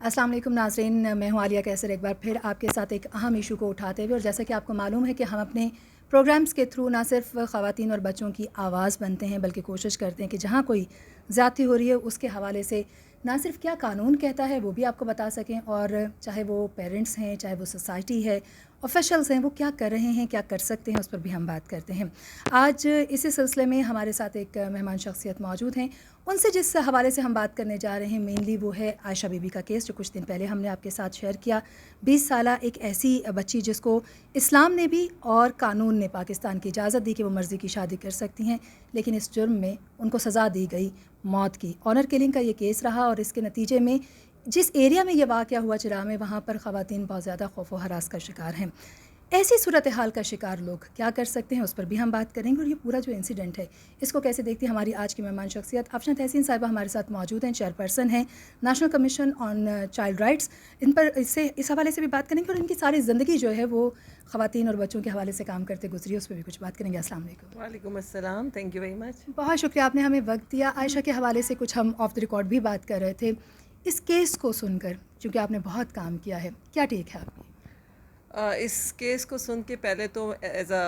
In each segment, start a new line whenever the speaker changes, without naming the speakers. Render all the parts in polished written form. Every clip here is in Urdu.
السلام علیکم ناظرین، میں ہوں عالیہ کیسر، ایک بار پھر آپ کے ساتھ ایک اہم ایشو کو اٹھاتے ہوئے، اور جیسا کہ آپ کو معلوم ہے کہ ہم اپنے پروگرامز کے تھرو نہ صرف خواتین اور بچوں کی آواز بنتے ہیں بلکہ کوشش کرتے ہیں کہ جہاں کوئی زیادتی ہو رہی ہے اس کے حوالے سے نہ صرف کیا قانون کہتا ہے وہ بھی آپ کو بتا سکیں، اور چاہے وہ پیرنٹس ہیں، چاہے وہ سوسائٹی ہے، آفیشلز ہیں، وہ کیا کر رہے ہیں، کیا کر سکتے ہیں، اس پر بھی ہم بات کرتے ہیں۔ آج اسی سلسلے میں ہمارے ساتھ ایک مہمان شخصیت موجود ہیں۔ ان سے جس حوالے سے ہم بات کرنے جا رہے ہیں مینلی وہ ہے عائشہ بی بی کا کیس، جو کچھ دن پہلے ہم نے آپ کے ساتھ شیئر کیا۔ 20 سالہ ایک ایسی بچی جس کو اسلام نے بھی اور قانون نے پاکستان کی اجازت دی کہ وہ مرضی کی شادی کر سکتی ہیں، لیکن اس جرم میں ان کو سزا دی گئی موت کی۔ آنر کلنگ کا یہ کیس رہا، اور اس کے نتیجے میں جس ایریا میں یہ واقعہ ہوا چراہ میں، وہاں پر خواتین بہت زیادہ خوف و ہراس کا شکار ہیں۔ ایسی صورتحال کا شکار لوگ کیا کر سکتے ہیں، اس پر بھی ہم بات کریں گے، اور یہ پورا جو انسیڈنٹ ہے اس کو کیسے دیکھتی ہے ہماری آج کی مہمان شخصیت افشاں تحسین صاحبہ ہمارے ساتھ موجود ہیں، چیئرپرسن ہیں نیشنل کمیشن آن چائلڈ رائٹس۔ ان پر اس حوالے سے بھی بات کریں گے، اور ان کی ساری زندگی جو ہے وہ خواتین اور بچوں کے حوالے سے کام کرتے گزری ہے، اس پہ بھی کچھ بات کریں گے۔ السلام علیکم۔
وعلیکم السلام، تھینک یو ویری مچ۔
بہت شکریہ، آپ نے ہمیں وقت دیا۔ عائشہ کے حوالے سے کچھ ہم آف دی ریکارڈ بھی بات کر رہے تھے، اس کیس کو سن کر چونکہ آپ نے بہت کام کیا ہے، کیا ٹیک ہے آپ کی؟
اس کیس کو سن کے پہلے تو ایز اے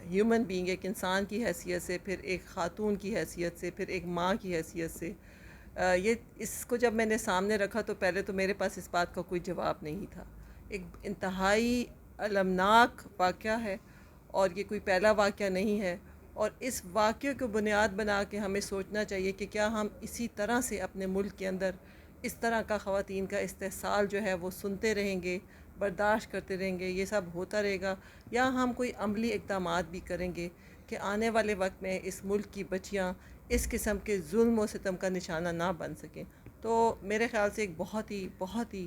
ہیومن بینگ، ایک انسان کی حیثیت سے، پھر ایک خاتون کی حیثیت سے، پھر ایک ماں کی حیثیت سے، یہ اس کو جب میں نے سامنے رکھا تو پہلے تو میرے پاس اس بات کا کوئی جواب نہیں تھا۔ ایک انتہائی المناک واقعہ ہے، اور یہ کوئی پہلا واقعہ نہیں ہے، اور اس واقعے کو بنیاد بنا کے ہمیں سوچنا چاہیے کہ کیا ہم اسی طرح سے اپنے ملک کے اندر اس طرح کا خواتین کا استحصال جو ہے وہ سنتے رہیں گے، برداشت کرتے رہیں گے، یہ سب ہوتا رہے گا، یا ہم کوئی عملی اقدامات بھی کریں گے کہ آنے والے وقت میں اس ملک کی بچیاں اس قسم کے ظلم و ستم کا نشانہ نہ بن سکیں۔ تو میرے خیال سے ایک بہت ہی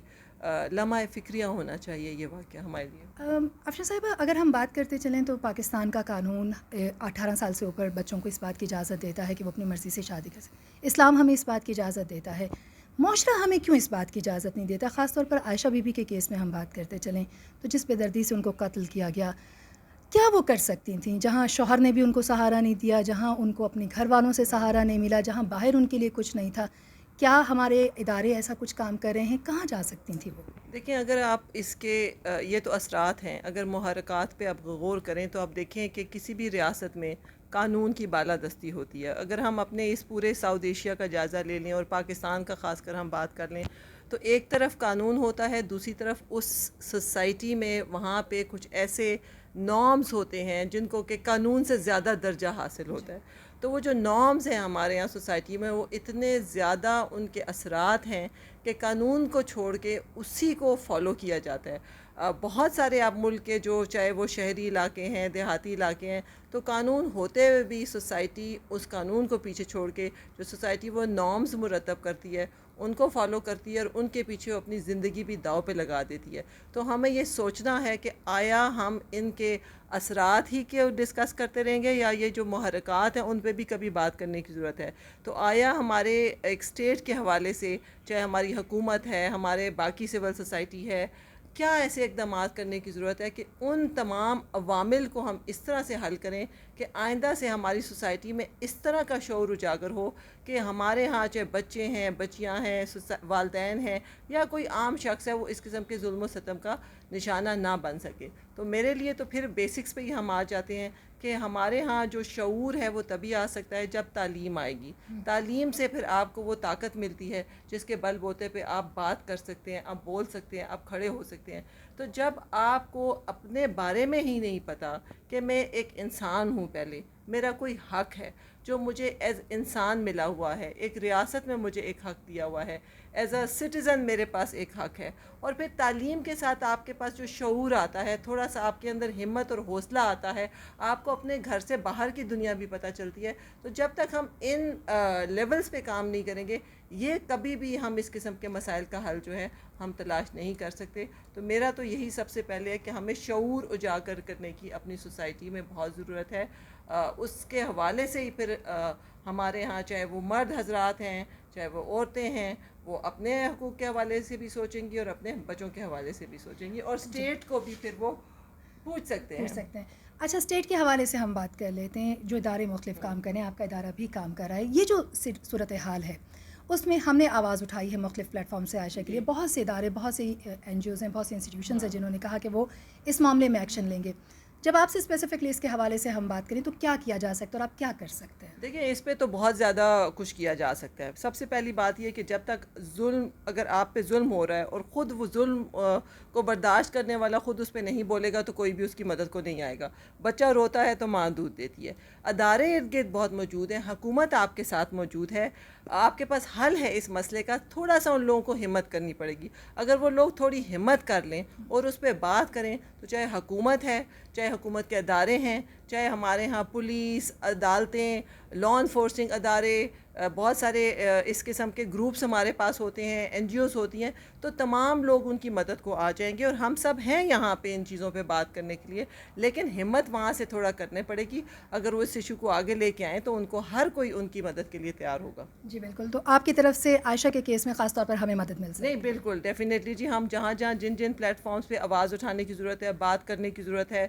لمحہ فکریہ ہونا چاہیے یہ واقعہ ہمارے لیے۔
افشاں صاحبہ، اگر ہم بات کرتے چلیں تو پاکستان کا قانون 18 سال سے اوپر بچوں کو اس بات کی اجازت دیتا ہے کہ وہ اپنی مرضی سے شادی کر سکیں۔ اسلام ہمیں اس بات کی اجازت دیتا ہے، معاشرہ ہمیں کیوں اس بات کی اجازت نہیں دیتا؟ خاص طور پر عائشہ بی بی کے کیس میں ہم بات کرتے چلیں تو جس بے دردی سے ان کو قتل کیا گیا، کیا وہ کر سکتی تھیں؟ جہاں شوہر نے بھی ان کو سہارا نہیں دیا، جہاں ان کو اپنے گھر والوں سے سہارا نہیں ملا، جہاں باہر ان کے لیے کچھ نہیں تھا، کیا ہمارے ادارے ایسا کچھ کام کر رہے ہیں؟ کہاں جا سکتی تھیں وہ؟
دیکھیں، اگر آپ اس کے یہ تو اثرات ہیں، اگر محرکات پہ آپ غور کریں تو آپ دیکھیں کہ کسی بھی ریاست میں قانون کی بالادستی ہوتی ہے۔ اگر ہم اپنے اس پورے ساؤتھ ایشیا کا جائزہ لے لیں اور پاکستان کا خاص کر ہم بات کر لیں، تو ایک طرف قانون ہوتا ہے، دوسری طرف اس سوسائٹی میں وہاں پہ کچھ ایسے نارمز ہوتے ہیں جن کو کہ قانون سے زیادہ درجہ حاصل ہوتا ہے۔ تو وہ جو نارمز ہیں ہمارے یہاں سوسائٹی میں، وہ اتنے زیادہ ان کے اثرات ہیں کہ قانون کو چھوڑ کے اسی کو فالو کیا جاتا ہے۔ بہت سارے آپ ملک کے جو چاہے وہ شہری علاقے ہیں، دیہاتی علاقے ہیں، تو قانون ہوتے ہوئے بھی سوسائٹی اس قانون کو پیچھے چھوڑ کے جو سوسائٹی وہ نارمز مرتب کرتی ہے ان کو فالو کرتی ہے، اور ان کے پیچھے اپنی زندگی بھی داؤ پہ لگا دیتی ہے۔ تو ہمیں یہ سوچنا ہے کہ آیا ہم ان کے اثرات ہی کے ڈسکس کرتے رہیں گے، یا یہ جو محرکات ہیں ان پہ بھی کبھی بات کرنے کی ضرورت ہے۔ تو آیا ہمارے ایک اسٹیٹ کے حوالے سے، چاہے ہماری حکومت ہے، ہمارے باقی سول سوسائٹی ہے، کیا ایسے اقدامات کرنے کی ضرورت ہے کہ ان تمام عوامل کو ہم اس طرح سے حل کریں کہ آئندہ سے ہماری سوسائٹی میں اس طرح کا شعور اجاگر ہو کہ ہمارے ہاں چاہے بچے ہیں، بچیاں ہیں، والدین ہیں، یا کوئی عام شخص ہے، وہ اس قسم کے ظلم و ستم کا نشانہ نہ بن سکے۔ تو میرے لیے تو پھر بیسکس پہ ہی ہم آ جاتے ہیں کہ ہمارے ہاں جو شعور ہے وہ تبھی آ سکتا ہے جب تعلیم آئے گی۔ تعلیم سے پھر آپ کو وہ طاقت ملتی ہے جس کے بل بوتے پہ آپ بات کر سکتے ہیں، آپ بول سکتے ہیں، آپ کھڑے ہو سکتے ہیں۔ تو جب آپ کو اپنے بارے میں ہی نہیں پتہ کہ میں ایک انسان ہوں، پہلے میرا کوئی حق ہے جو مجھے ایز انسان ملا ہوا ہے، ایک ریاست میں مجھے ایک حق دیا ہوا ہے، ایز اے سٹیزن میرے پاس ایک حق ہے، اور پھر تعلیم کے ساتھ آپ کے پاس جو شعور آتا ہے، تھوڑا سا آپ کے اندر ہمت اور حوصلہ آتا ہے، آپ کو اپنے گھر سے باہر کی دنیا بھی پتہ چلتی ہے۔ تو جب تک ہم ان لیولز پہ کام نہیں کریں گے، یہ کبھی بھی ہم اس قسم کے مسائل کا حل جو ہے ہم تلاش نہیں کر سکتے۔ تو میرا تو یہی سب سے پہلے ہے کہ ہمیں شعور اجاگر کرنے کی اپنی سوسائٹی میں بہت ضرورت ہے۔ اس کے حوالے سے ہی پھر ہمارے ہاں چاہے وہ مرد حضرات ہیں، چاہے وہ عورتیں ہیں، وہ اپنے حقوق کے حوالے سے بھی سوچیں گی اور اپنے بچوں کے حوالے سے بھی سوچیں گی، اور اسٹیٹ کو بھی پھر وہ پوچھ سکتے ہیں۔
اچھا، اسٹیٹ کے حوالے سے ہم بات کر لیتے ہیں، جو ادارے مختلف کام کریں، آپ کا ادارہ بھی کام کر رہا ہے، یہ جو صورتحال ہے اس میں ہم نے آواز اٹھائی ہے مختلف پلیٹ فارم سے عائشہ کے لیے. بہت سے ادارے، بہت سی این جی اوز ہیں، بہت سی انسٹیٹیوشنز ہیں جنہوں نے کہا کہ وہ اس معاملے میں ایکشن لیں گے. جب آپ سے اسپیسیفکلی اس کے حوالے سے ہم بات کریں تو کیا کیا جا سکتا ہے اور آپ کیا کر سکتے ہیں؟
دیکھیں اس پہ تو بہت زیادہ کچھ کیا جا سکتا ہے. سب سے پہلی بات یہ کہ جب تک ظلم، اگر آپ پہ ظلم ہو رہا ہے اور خود وہ ظلم کو برداشت کرنے والا خود اس پہ نہیں بولے گا تو کوئی بھی اس کی مدد کو نہیں آئے گا. بچہ روتا ہے تو ماں دودھ دیتی ہے. ادارے ارد گرد بہت موجود ہیں، حکومت آپ کے ساتھ موجود ہے. آپ کے پاس حل ہے اس مسئلے کا. تھوڑا سا ان لوگوں کو ہمت کرنی پڑے گی. اگر وہ لوگ تھوڑی ہمت کر لیں اور اس پہ بات کریں تو چاہے حکومت ہے، چاہے حکومت کے ادارے ہیں، چاہے ہمارے ہاں پولیس، عدالتیں، لا انفورسنگ ادارے، بہت سارے اس قسم کے گروپس ہمارے پاس ہوتے ہیں، این جی اوز ہوتی ہیں، تو تمام لوگ ان کی مدد کو آ جائیں گے. اور ہم سب ہیں یہاں پہ ان چیزوں پہ بات کرنے کے لیے، لیکن ہمت وہاں سے تھوڑا کرنے پڑے گی. اگر وہ اس ایشو کو آگے لے کے آئیں تو ان کو ہر کوئی ان کی مدد کے لیے تیار ہوگا.
جی بالکل. تو آپ کی طرف سے عائشہ کے کیس میں خاص طور پر ہمیں مدد مل سکتی ہے؟
نہیں بالکل ڈیفینیٹلی جی. ہم جہاں جہاں جن پلیٹ فارمز پہ آواز اٹھانے کی ضرورت ہے، بات کرنے کی ضرورت ہے،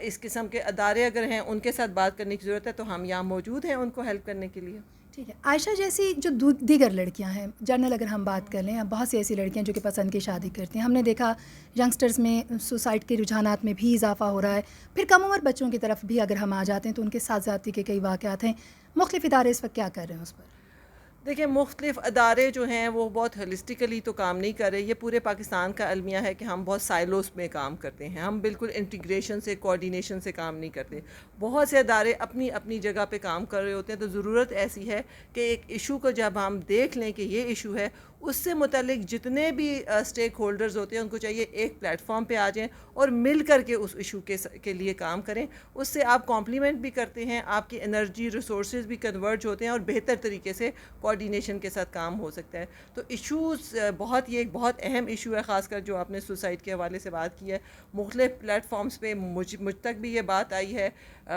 اس قسم کے ادارے اگر ہیں ان کے ساتھ بات کرنے کی ضرورت ہے تو ہم یہاں موجود ہیں ان کو ہیلپ کرنے کے لیے.
ٹھیک ہے. عائشہ جیسی جو دیگر لڑکیاں ہیں، جنرل اگر ہم بات کر لیں، بہت سی ایسی لڑکیاں جو کہ پسند کی شادی کرتی ہیں. ہم نے دیکھا ینگسٹرز میں سوسائڈ کے رجحانات میں بھی اضافہ ہو رہا ہے. پھر کم عمر بچوں کی طرف بھی اگر ہم آ جاتے ہیں تو ان کے ساتھ زیادتی کے کئی واقعات ہیں. مختلف ادارے اس وقت کیا کر رہے ہیں اس پر؟
دیکھیں مختلف ادارے جو ہیں وہ بہت ہولسٹیکلی تو کام نہیں کر رہے. یہ پورے پاکستان کا المیہ ہے کہ ہم بہت سائلوز میں کام کرتے ہیں. ہم بالکل انٹیگریشن سے، کوآرڈینیشن سے کام نہیں کرتے. بہت سے ادارے اپنی اپنی جگہ پہ کام کر رہے ہوتے ہیں. تو ضرورت ایسی ہے کہ ایک ایشو کو جب ہم دیکھ لیں کہ یہ ایشو ہے، اس سے متعلق جتنے بھی اسٹیک ہولڈرز ہوتے ہیں ان کو چاہیے ایک پلیٹ فارم پہ آ جائیں اور مل کر کے اس ایشو کے لیے کام کریں. اس سے آپ کمپلیمنٹ بھی کرتے ہیں، آپ کی انرجی ریسورسز بھی کنورج ہوتے ہیں اور بہتر طریقے سے کوآرڈینیشن کے ساتھ کام ہو سکتا ہے. تو ایشوز یہ ایک بہت اہم ایشو ہے، خاص کر جو آپ نے سوسائڈ کے حوالے سے بات کی ہے. مختلف پلیٹ فارمز پہ مجھ تک بھی یہ بات آئی ہے.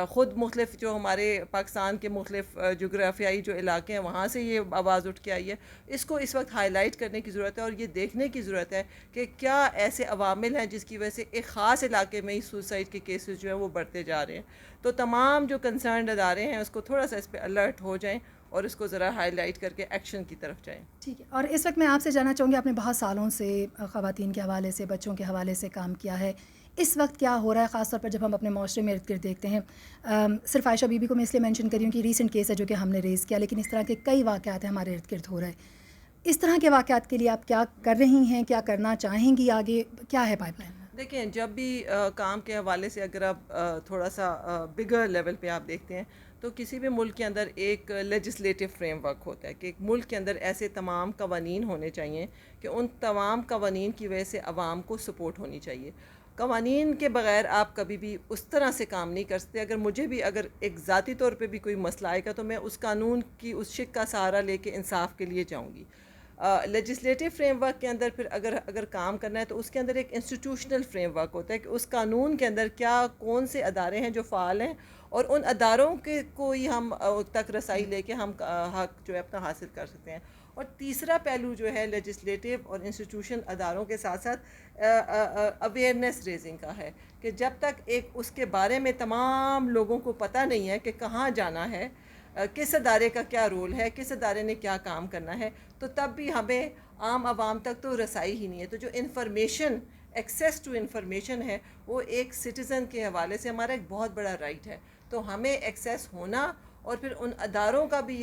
خود مختلف جو ہمارے پاکستان کے مختلف جغرافیائی جو علاقے ہیں وہاں سے یہ آواز اٹھ کے آئی ہے. اس کو اس وقت ہائی لائٹ کرنے کی ضرورت ہے اور یہ دیکھنے کی ضرورت ہے کہ کیا ایسے عوامل ہیں جس کی وجہ سے ایک خاص علاقے میں ہی سوسائڈ کے کیسز جو ہیں وہ بڑھتے جا رہے ہیں. تو تمام جو کنسرنڈ ادارے ہیں اس کو تھوڑا سا اس پہ الرٹ ہو جائیں اور اس کو ذرا ہائی لائٹ کر کے ایکشن کی طرف جائیں.
ٹھیک ہے. اور اس وقت میں آپ سے جاننا چاہوں گی، آپ نے بہت سالوں سے خواتین کے حوالے سے، بچوں کے حوالے سے کام کیا ہے. اس وقت کیا ہو رہا ہے، خاص طور پر جب ہم اپنے معاشرے میں ارد گرد دیکھتے ہیں؟ صرف عائشہ بی بی کو میں اس لیے مینشن کر رہی ہوں کہ ریسنٹ کیس ہے جو کہ ہم نے ریز کیا، لیکن اس طرح کے کئی واقعات ہیں ہمارے ارد گرد ہو رہے ہیں. اس طرح کے واقعات کے لیے آپ کیا کر رہی ہیں، کیا کرنا چاہیں گی، آگے کیا ہے پائپ لائن میں؟
دیکھیں جب بھی کام کے حوالے سے اگر آپ تھوڑا سا بگر لیول پہ آپ دیکھتے ہیں تو کسی بھی ملک کے اندر ایک لیجسلیٹو فریم ورک ہوتا ہے کہ ایک ملک کے اندر ایسے تمام قوانین ہونے چاہیے کہ ان تمام قوانین کی وجہ سے عوام کو سپورٹ ہونی چاہیے. قوانین کے بغیر آپ کبھی بھی اس طرح سے کام نہیں کر سکتے. اگر مجھے بھی اگر ایک ذاتی طور پہ بھی کوئی مسئلہ آئے گا تو میں اس قانون کی اس شک کا سہارا لے کے انصاف کے لیے جاؤں گی. لیجسلیٹو فریم ورک کے اندر پھر اگر کام کرنا ہے تو اس کے اندر ایک انسٹیٹیوشنل فریم ورک ہوتا ہے کہ اس قانون کے اندر کون سے ادارے ہیں جو فعال ہیں اور ان اداروں کے کوئی ہم تک رسائی لے کے ہم حق جو ہے اپنا حاصل کر سکتے ہیں. اور تیسرا پہلو جو ہے لیجسلیٹو اور انسٹیٹیوشن اداروں کے ساتھ ساتھ اویئرنیس ریزنگ کا ہے کہ جب تک ایک اس کے بارے میں تمام لوگوں کو پتہ نہیں ہے کہ کہاں جانا ہے، کس ادارے کا کیا رول ہے، کس ادارے نے کیا کام کرنا ہے، تو تب بھی ہمیں عام عوام تک تو رسائی ہی نہیں ہے. تو جو انفارمیشن، ایکسیس ٹو انفارمیشن ہے، وہ ایک سٹیزن کے حوالے سے ہمارا ایک بہت بڑا رائٹ ہے. تو ہمیں ایکسیس ہونا اور پھر ان اداروں کا بھی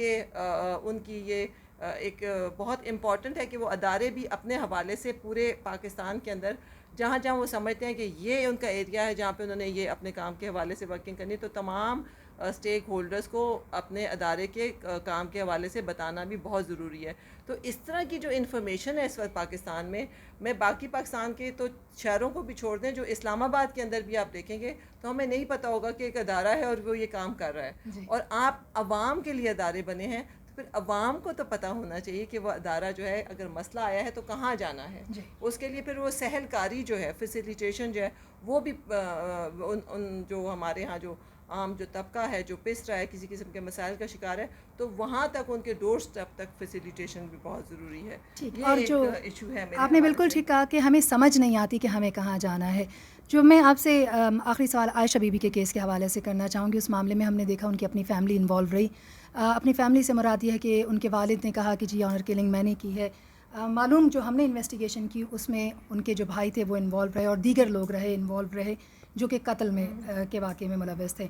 ان کی یہ ایک بہت امپورٹنٹ ہے کہ وہ ادارے بھی اپنے حوالے سے پورے پاکستان کے اندر جہاں جہاں وہ سمجھتے ہیں کہ یہ ان کا ایریا ہے جہاں پہ انہوں نے یہ اپنے کام کے حوالے سے ورکنگ کرنی، تو تمام اسٹیک ہولڈرز کو اپنے ادارے کے کام کے حوالے سے بتانا بھی بہت ضروری ہے. تو اس طرح کی جو انفارمیشن ہے اس وقت پاکستان میں باقی پاکستان کے تو شہروں کو بھی چھوڑ دیں، جو اسلام آباد کے اندر بھی آپ دیکھیں گے تو ہمیں نہیں پتہ ہوگا کہ ایک ادارہ ہے اور وہ یہ کام کر رہا ہے. اور آپ عوام کے لیے ادارے بنے ہیں تو پھر عوام کو تو پتہ ہونا چاہیے کہ وہ ادارہ جو ہے اگر مسئلہ آیا ہے تو کہاں جانا ہے. اس کے لیے پھر وہ سہل کاری جو ہے، فیسیلیٹیشن جو ہے، وہ بھی ان جو ہمارے ہاں جو عام جو طبقہ ہے جو پس رہا ہے کسی قسم کے مسائل کا شکار ہے, تو وہاں تک ان کے ڈور اسٹیپ تک فیسیلیٹیشن بھی بہت ضروری ہے.
ٹھیک.
یہ
اور
ایک
جو
ایشو ہے
آپ نے بالکل ٹھیک کہا کہ ہمیں سمجھ نہیں آتی کہ ہمیں کہاں جانا ہے. جو میں آپ سے آخری سوال عائشہ بی بی کے کیس کے حوالے سے کرنا چاہوں گی. اس معاملے میں ہم نے دیکھا ان کی اپنی فیملی انوالو رہی. اپنی فیملی سے مراد یہ ہے کہ ان کے والد نے کہا کہ جی آنر کلنگ میں نے کی ہے. معلوم جو ہم نے انویسٹیگیشن کی اس میں ان کے جو بھائی تھے وہ انوالو رہے اور دیگر لوگ انوالو رہے جو کہ قتل میں کے واقعے میں ملوث تھے.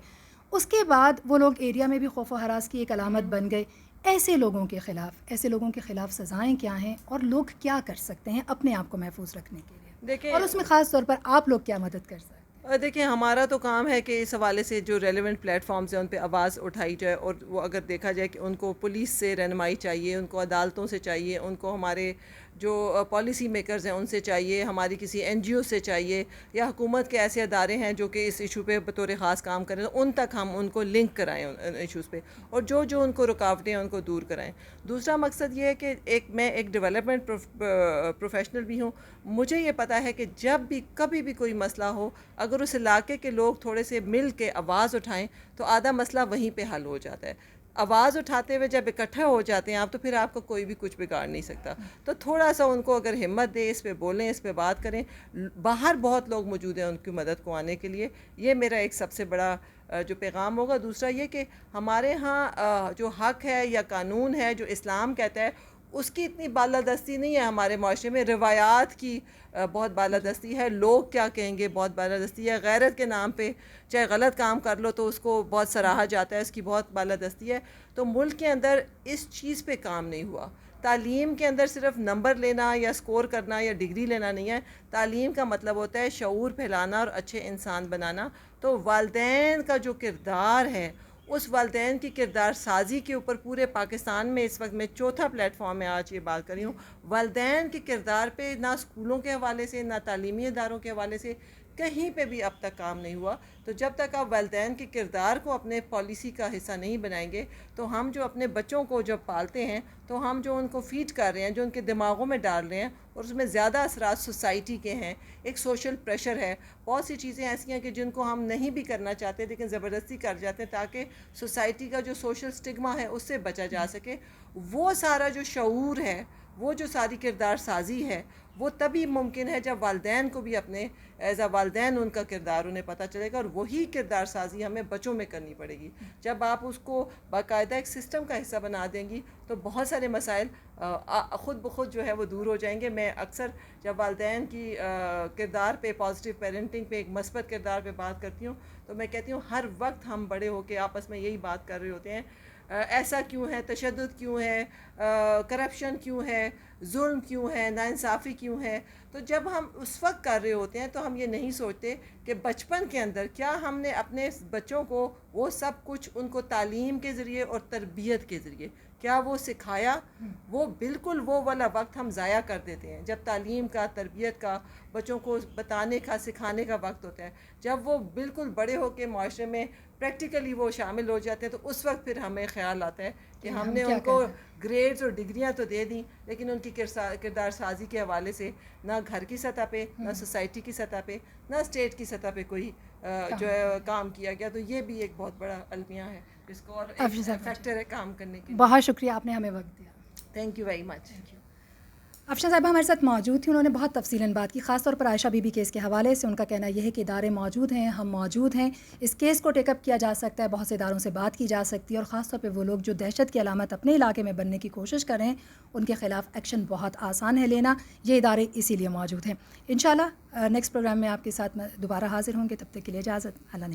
اس کے بعد وہ لوگ ایریا میں بھی خوف و ہراس کی ایک علامت بن گئے. ایسے لوگوں کے خلاف سزائیں کیا ہیں اور لوگ کیا کر سکتے ہیں اپنے آپ کو محفوظ رکھنے کے لیے,
دیکھیں,
اور اس میں خاص طور پر آپ لوگ کیا مدد کر سکتے ہیں؟
دیکھیں, ہمارا تو کام ہے کہ اس حوالے سے جو ریلیونٹ پلیٹ فارمز ہیں ان پہ آواز اٹھائی جائے, اور وہ اگر دیکھا جائے کہ ان کو پولیس سے رہنمائی چاہیے, ان کو عدالتوں سے چاہیے, ان کو ہمارے جو پالیسی میکرز ہیں ان سے چاہیے, ہماری کسی این جی او سے چاہیے, یا حکومت کے ایسے ادارے ہیں جو کہ اس ایشو پہ بطور خاص کام کریں, تو ان تک ہم ان کو لنک کرائیں ان ایشوز پہ, اور جو ان کو رکاوٹیں ہیں ان کو دور کرائیں. دوسرا مقصد یہ ہے کہ میں ایک ڈیولپمنٹ پروفیشنل بھی ہوں. مجھے یہ پتہ ہے کہ جب بھی کبھی بھی کوئی مسئلہ ہو, اگر اس علاقے کے لوگ تھوڑے سے مل کے آواز اٹھائیں تو آدھا مسئلہ وہیں پہ حل ہو جاتا ہے. آواز اٹھاتے ہوئے جب اکٹھے ہو جاتے ہیں آپ, تو پھر آپ کو کوئی بھی کچھ بگاڑ نہیں سکتا. تو تھوڑا سا ان کو اگر ہمت دے, اس پہ بولیں, اس پہ بات کریں. باہر بہت لوگ موجود ہیں ان کی مدد کو آنے کے لیے. یہ میرا ایک سب سے بڑا جو پیغام ہوگا. دوسرا یہ کہ ہمارے ہاں جو حق ہے یا قانون ہے جو اسلام کہتا ہے, اس کی اتنی بالادستی نہیں ہے ہمارے معاشرے میں. روایات کی بہت بالادستی ہے, لوگ کیا کہیں گے بہت بالادستی ہے. غیرت کے نام پہ چاہے غلط کام کر لو تو اس کو بہت سراہا جاتا ہے, اس کی بہت بالادستی ہے. تو ملک کے اندر اس چیز پہ کام نہیں ہوا. تعلیم کے اندر صرف نمبر لینا یا سکور کرنا یا ڈگری لینا نہیں ہے. تعلیم کا مطلب ہوتا ہے شعور پھیلانا اور اچھے انسان بنانا. تو والدین کا جو کردار ہے, اس والدین کی کردار سازی کے اوپر پورے پاکستان میں اس وقت میں چوتھا پلیٹ فارم میں آج یہ بات کر رہی ہوں. والدین کے کردار پہ نہ اسکولوں کے حوالے سے نہ تعلیمی اداروں کے حوالے سے کہیں پہ بھی اب تک کام نہیں ہوا. تو جب تک آپ والدین کے کردار کو اپنے پالیسی کا حصہ نہیں بنائیں گے, تو ہم جو اپنے بچوں کو جب پالتے ہیں تو ہم جو ان کو فیڈ کر رہے ہیں, جو ان کے دماغوں میں ڈال رہے ہیں, اور اس میں زیادہ اثرات سوسائٹی کے ہیں. ایک سوشل پریشر ہے, بہت سی چیزیں ایسی ہیں کہ جن کو ہم نہیں بھی کرنا چاہتے لیکن زبردستی کر جاتے ہیں تاکہ سوسائٹی کا جو سوشل سٹگما ہے اس سے بچا جا سکے. وہ سارا جو شعور ہے, وہ جو ساری کردار سازی ہے, وہ تبھی ممکن ہے جب والدین کو بھی اپنے ایز اے والدین ان کا کردار انہیں پتہ چلے گا. اور وہی کردار سازی ہمیں بچوں میں کرنی پڑے گی. جب آپ اس کو باقاعدہ ایک سسٹم کا حصہ بنا دیں گی تو بہت سارے مسائل خود بخود جو ہے وہ دور ہو جائیں گے. میں اکثر جب والدین کی کردار پہ, پازیٹیو پیرنٹنگ پہ, ایک مثبت کردار پہ بات کرتی ہوں تو میں کہتی ہوں ہر وقت ہم بڑے ہو کے آپس میں یہی بات کر رہے ہوتے ہیں, ایسا کیوں ہے, تشدد کیوں ہے, کرپشن کیوں ہے, ظلم کیوں ہے, ناانصافی کیوں ہے. تو جب ہم اس وقت کر رہے ہوتے ہیں تو ہم یہ نہیں سوچتے کہ بچپن کے اندر کیا ہم نے اپنے بچوں کو وہ سب کچھ ان کو تعلیم کے ذریعے اور تربیت کے ذریعے کیا وہ سکھایا. وہ بالکل وہ والا وقت ہم ضائع کر دیتے ہیں جب تعلیم کا, تربیت کا, بچوں کو بتانے کا, سکھانے کا وقت ہوتا ہے. جب وہ بالکل بڑے ہو کے معاشرے میں پریکٹیکلی وہ شامل ہو جاتے ہیں تو اس وقت پھر ہمیں خیال آتا ہے کہ ہم نے ان کو گریڈز اور ڈگریاں تو دے دیں, لیکن ان کی کردار سازی کے حوالے سے نہ گھر کی سطح پہ, نہ سوسائٹی کی سطح پہ, نہ اسٹیٹ کی سطح پہ کوئی جو ہے کام کیا گیا. تو یہ بھی ایک بہت بڑا المیہ ہے جس کو اور فیکٹر ہے کام کرنے کے.
بہت شکریہ, آپ نے ہمیں وقت دیا.
Thank you very much.
Afshan Sahiba ہمارے ساتھ موجود تھیں, انہوں نے بہت تفصیلاً بات کی, خاص طور پر عائشہ بی بی کیس کے حوالے سے. ان کا کہنا یہ ہے کہ ادارے موجود ہیں, ہم موجود ہیں, اس کیس کو ٹیک اپ کیا جا سکتا ہے, بہت سے اداروں سے بات کی جا سکتی ہے, اور خاص طور پہ وہ لوگ جو دہشت کی علامت اپنے علاقے میں بننے کی کوشش کر رہے ہیں ان کے خلاف ایکشن بہت آسان ہے لینا. یہ ادارے اسی لیے موجود ہیں. انشاءاللہ نیکسٹ پروگرام میں آپ کے ساتھ دوبارہ حاضر ہوں گے. تب تک کے لیے اجازت. اللہ